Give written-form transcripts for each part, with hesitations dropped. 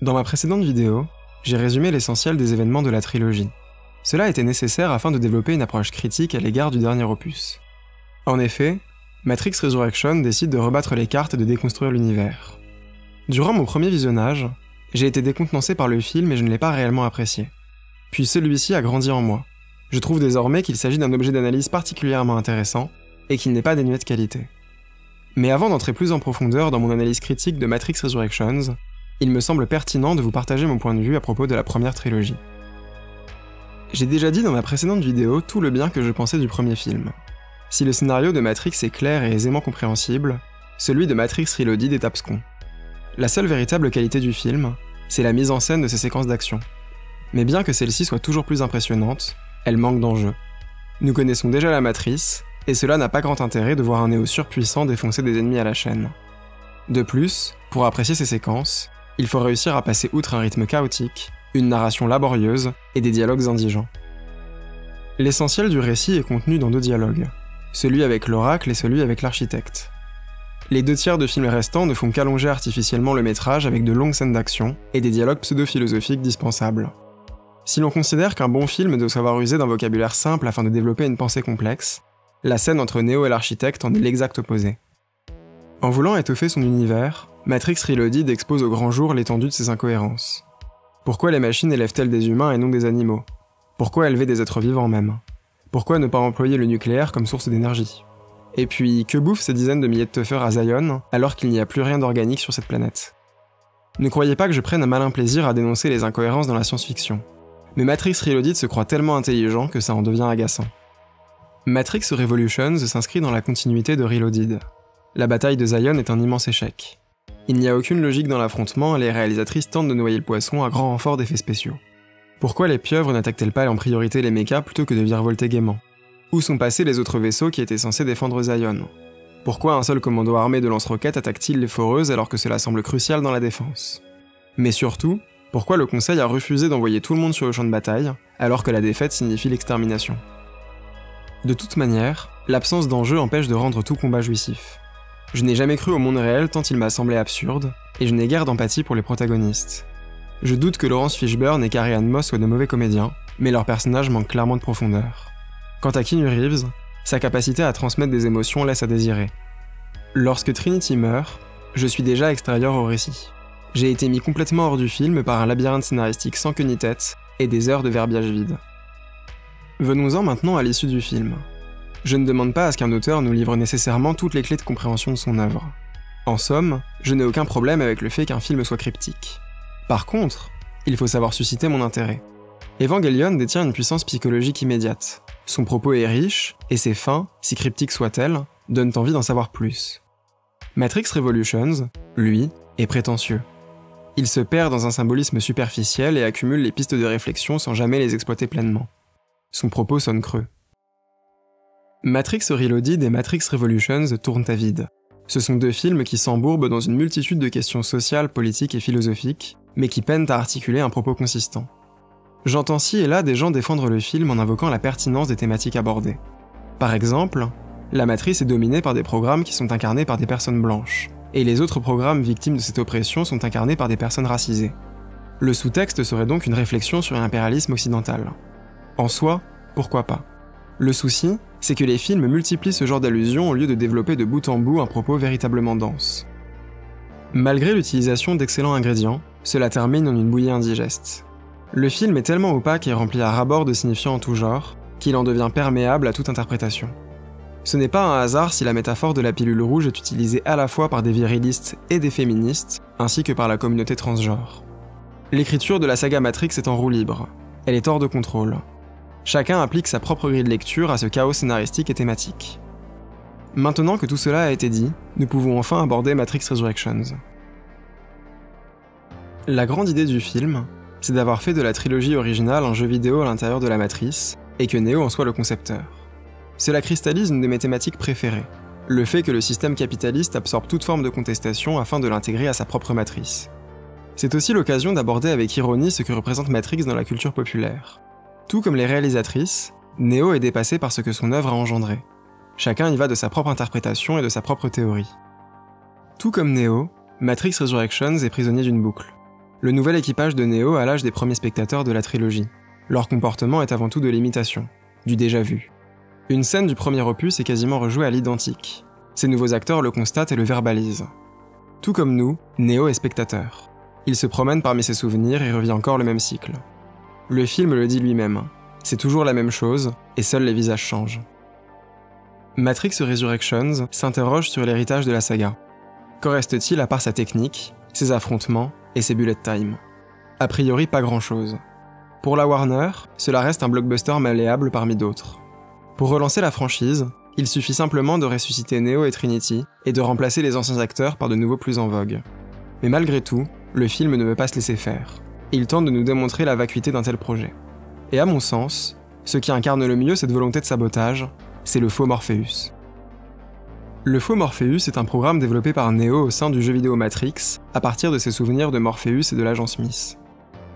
Dans ma précédente vidéo, j'ai résumé l'essentiel des événements de la trilogie. Cela était nécessaire afin de développer une approche critique à l'égard du dernier opus. En effet, Matrix Resurrection décide de rebattre les cartes et de déconstruire l'univers. Durant mon premier visionnage, j'ai été décontenancé par le film et je ne l'ai pas réellement apprécié. Puis celui-ci a grandi en moi. Je trouve désormais qu'il s'agit d'un objet d'analyse particulièrement intéressant et qu'il n'est pas dénué de qualité. Mais avant d'entrer plus en profondeur dans mon analyse critique de Matrix Resurrections, il me semble pertinent de vous partager mon point de vue à propos de la première trilogie. J'ai déjà dit dans ma précédente vidéo tout le bien que je pensais du premier film. Si le scénario de Matrix est clair et aisément compréhensible, celui de Matrix Reloaded est abscon. La seule véritable qualité du film, c'est la mise en scène de ses séquences d'action. Mais bien que celle-ci soit toujours plus impressionnante, elle manque d'enjeu. Nous connaissons déjà la matrice, et cela n'a pas grand intérêt de voir un Neo surpuissant défoncer des ennemis à la chaîne. De plus, pour apprécier ces séquences, il faut réussir à passer outre un rythme chaotique, une narration laborieuse et des dialogues indigents. L'essentiel du récit est contenu dans deux dialogues, celui avec l'oracle et celui avec l'architecte. Les 2/3 de film restants ne font qu'allonger artificiellement le métrage avec de longues scènes d'action et des dialogues pseudo-philosophiques dispensables. Si l'on considère qu'un bon film doit savoir user d'un vocabulaire simple afin de développer une pensée complexe, la scène entre Neo et l'architecte en est l'exact opposé. En voulant étoffer son univers, Matrix Reloaded expose au grand jour l'étendue de ses incohérences. Pourquoi les machines élèvent-elles des humains et non des animaux? Pourquoi élever des êtres vivants même? Pourquoi ne pas employer le nucléaire comme source d'énergie? Et puis, que bouffent ces dizaines de milliers de tuffers à Zion alors qu'il n'y a plus rien d'organique sur cette planète? Ne croyez pas que je prenne un malin plaisir à dénoncer les incohérences dans la science-fiction. Mais Matrix Reloaded se croit tellement intelligent que ça en devient agaçant. Matrix Revolutions s'inscrit dans la continuité de Reloaded. La bataille de Zion est un immense échec. Il n'y a aucune logique dans l'affrontement et les réalisatrices tentent de noyer le poisson à grand renfort d'effets spéciaux. Pourquoi les pieuvres n'attaquent-elles pas en priorité les mechas plutôt que de virevolter gaiement? Où sont passés les autres vaisseaux qui étaient censés défendre Zion? Pourquoi un seul commando armé de lance-roquettes attaque-t-il les foreuses alors que cela semble crucial dans la défense? Mais surtout, pourquoi le Conseil a refusé d'envoyer tout le monde sur le champ de bataille alors que la défaite signifie l'extermination? De toute manière, l'absence d'enjeu empêche de rendre tout combat jouissif. Je n'ai jamais cru au monde réel tant il m'a semblé absurde, et je n'ai guère d'empathie pour les protagonistes. Je doute que Laurence Fishburne et Carrie-Anne Moss soient de mauvais comédiens, mais leurs personnages manquent clairement de profondeur. Quant à Keanu Reeves, sa capacité à transmettre des émotions laisse à désirer. Lorsque Trinity meurt, je suis déjà extérieur au récit. J'ai été mis complètement hors du film par un labyrinthe scénaristique sans queue ni tête, et des heures de verbiage vide. Venons-en maintenant à l'issue du film. Je ne demande pas à ce qu'un auteur nous livre nécessairement toutes les clés de compréhension de son œuvre. En somme, je n'ai aucun problème avec le fait qu'un film soit cryptique. Par contre, il faut savoir susciter mon intérêt. Evangelion détient une puissance psychologique immédiate. Son propos est riche, et ses fins, si cryptiques soient-elles, donnent envie d'en savoir plus. Matrix Revolutions, lui, est prétentieux. Il se perd dans un symbolisme superficiel et accumule les pistes de réflexion sans jamais les exploiter pleinement. Son propos sonne creux. Matrix Reloaded et Matrix Revolutions tournent à vide. Ce sont deux films qui s'embourbent dans une multitude de questions sociales, politiques et philosophiques, mais qui peinent à articuler un propos consistant. J'entends ci et là des gens défendre le film en invoquant la pertinence des thématiques abordées. Par exemple, la matrice est dominée par des programmes qui sont incarnés par des personnes blanches, et les autres programmes victimes de cette oppression sont incarnés par des personnes racisées. Le sous-texte serait donc une réflexion sur l'impérialisme occidental. En soi, pourquoi pas? Le souci, c'est que les films multiplient ce genre d'allusions au lieu de développer de bout en bout un propos véritablement dense. Malgré l'utilisation d'excellents ingrédients, cela termine en une bouillie indigeste. Le film est tellement opaque et rempli à ras-bord de signifiants en tout genre, qu'il en devient perméable à toute interprétation. Ce n'est pas un hasard si la métaphore de la pilule rouge est utilisée à la fois par des virilistes et des féministes, ainsi que par la communauté transgenre. L'écriture de la saga Matrix est en roue libre. Elle est hors de contrôle. Chacun applique sa propre grille de lecture à ce chaos scénaristique et thématique. Maintenant que tout cela a été dit, nous pouvons enfin aborder Matrix Resurrections. La grande idée du film, c'est d'avoir fait de la trilogie originale un jeu vidéo à l'intérieur de la matrice, et que Neo en soit le concepteur. Cela cristallise une de mes thématiques préférées, le fait que le système capitaliste absorbe toute forme de contestation afin de l'intégrer à sa propre matrice. C'est aussi l'occasion d'aborder avec ironie ce que représente Matrix dans la culture populaire. Tout comme les réalisatrices, Neo est dépassé par ce que son œuvre a engendré. Chacun y va de sa propre interprétation et de sa propre théorie. Tout comme Neo, Matrix Resurrections est prisonnier d'une boucle. Le nouvel équipage de Neo a l'âge des premiers spectateurs de la trilogie. Leur comportement est avant tout de l'imitation, du déjà-vu. Une scène du premier opus est quasiment rejouée à l'identique. Ces nouveaux acteurs le constatent et le verbalisent. Tout comme nous, Neo est spectateur. Il se promène parmi ses souvenirs et revit encore le même cycle. Le film le dit lui-même, c'est toujours la même chose, et seuls les visages changent. Matrix Resurrections s'interroge sur l'héritage de la saga. Qu'en reste-t-il à part sa technique, ses affrontements et ses bullet time? A priori pas grand-chose. Pour la Warner, cela reste un blockbuster malléable parmi d'autres. Pour relancer la franchise, il suffit simplement de ressusciter Neo et Trinity et de remplacer les anciens acteurs par de nouveaux plus en vogue. Mais malgré tout, le film ne veut pas se laisser faire. Il tente de nous démontrer la vacuité d'un tel projet. Et à mon sens, ce qui incarne le mieux cette volonté de sabotage, c'est le faux Morpheus. Le faux Morpheus est un programme développé par Neo au sein du jeu vidéo Matrix, à partir de ses souvenirs de Morpheus et de l'agent Smith.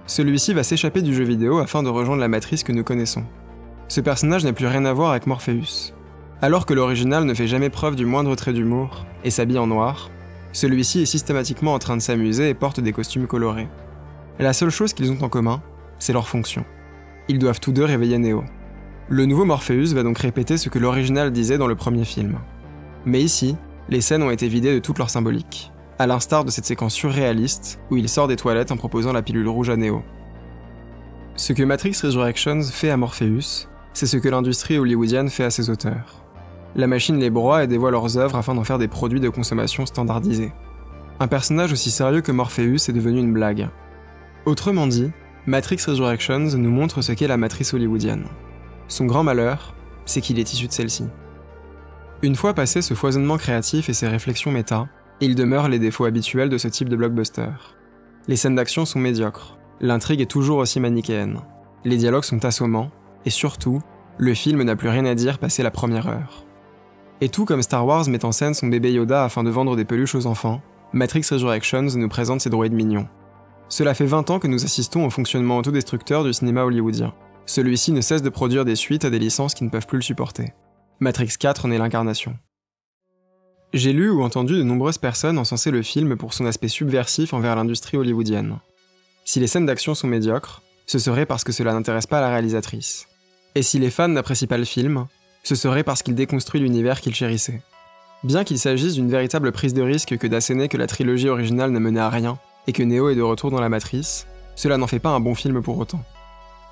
Celui-ci va s'échapper du jeu vidéo afin de rejoindre la matrice que nous connaissons. Ce personnage n'a plus rien à voir avec Morpheus. Alors que l'original ne fait jamais preuve du moindre trait d'humour et s'habille en noir, celui-ci est systématiquement en train de s'amuser et porte des costumes colorés. La seule chose qu'ils ont en commun, c'est leur fonction. Ils doivent tous deux réveiller Neo. Le nouveau Morpheus va donc répéter ce que l'original disait dans le premier film. Mais ici, les scènes ont été vidées de toute leur symbolique, à l'instar de cette séquence surréaliste où il sort des toilettes en proposant la pilule rouge à Neo. Ce que Matrix Resurrections fait à Morpheus, c'est ce que l'industrie hollywoodienne fait à ses auteurs. La machine les broie et dévoie leurs œuvres afin d'en faire des produits de consommation standardisés. Un personnage aussi sérieux que Morpheus est devenu une blague. Autrement dit, Matrix Resurrections nous montre ce qu'est la matrice hollywoodienne. Son grand malheur, c'est qu'il est issu de celle-ci. Une fois passé ce foisonnement créatif et ces réflexions méta, il demeure les défauts habituels de ce type de blockbuster. Les scènes d'action sont médiocres, l'intrigue est toujours aussi manichéenne, les dialogues sont assommants, et surtout, le film n'a plus rien à dire passé la première heure. Et tout comme Star Wars met en scène son bébé Yoda afin de vendre des peluches aux enfants, Matrix Resurrections nous présente ses droïdes mignons. Cela fait 20 ans que nous assistons au fonctionnement autodestructeur du cinéma hollywoodien. Celui-ci ne cesse de produire des suites à des licences qui ne peuvent plus le supporter. Matrix 4 en est l'incarnation. J'ai lu ou entendu de nombreuses personnes encenser le film pour son aspect subversif envers l'industrie hollywoodienne. Si les scènes d'action sont médiocres, ce serait parce que cela n'intéresse pas la réalisatrice. Et si les fans n'apprécient pas le film, ce serait parce qu'il déconstruit l'univers qu'ils chérissaient. Bien qu'il s'agisse d'une véritable prise de risque que d'asséner que la trilogie originale n'a mené à rien, et que Neo est de retour dans la matrice, cela n'en fait pas un bon film pour autant.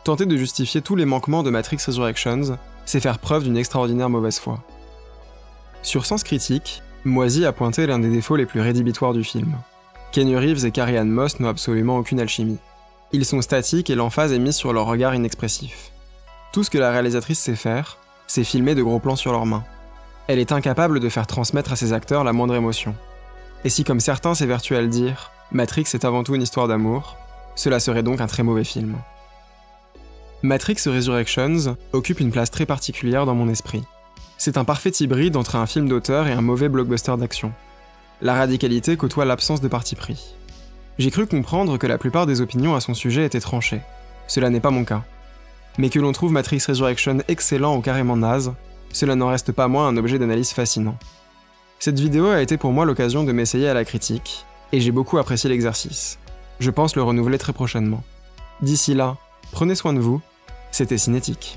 Tenter de justifier tous les manquements de Matrix Resurrections, c'est faire preuve d'une extraordinaire mauvaise foi. Sur Sens Critique, Moisy a pointé l'un des défauts les plus rédhibitoires du film. Keanu Reeves et Carrie-Anne Moss n'ont absolument aucune alchimie. Ils sont statiques et l'emphase est mise sur leur regard inexpressif. Tout ce que la réalisatrice sait faire, c'est filmer de gros plans sur leurs mains. Elle est incapable de faire transmettre à ses acteurs la moindre émotion. Et si, comme certains s'évertuent à le dire, Matrix est avant tout une histoire d'amour, cela serait donc un très mauvais film. Matrix Resurrections occupe une place très particulière dans mon esprit. C'est un parfait hybride entre un film d'auteur et un mauvais blockbuster d'action. La radicalité côtoie l'absence de parti pris. J'ai cru comprendre que la plupart des opinions à son sujet étaient tranchées. Cela n'est pas mon cas. Mais que l'on trouve Matrix Resurrection excellent ou carrément naze, cela n'en reste pas moins un objet d'analyse fascinant. Cette vidéo a été pour moi l'occasion de m'essayer à la critique, et j'ai beaucoup apprécié l'exercice. Je pense le renouveler très prochainement. D'ici là, prenez soin de vous, c'était Cinétique.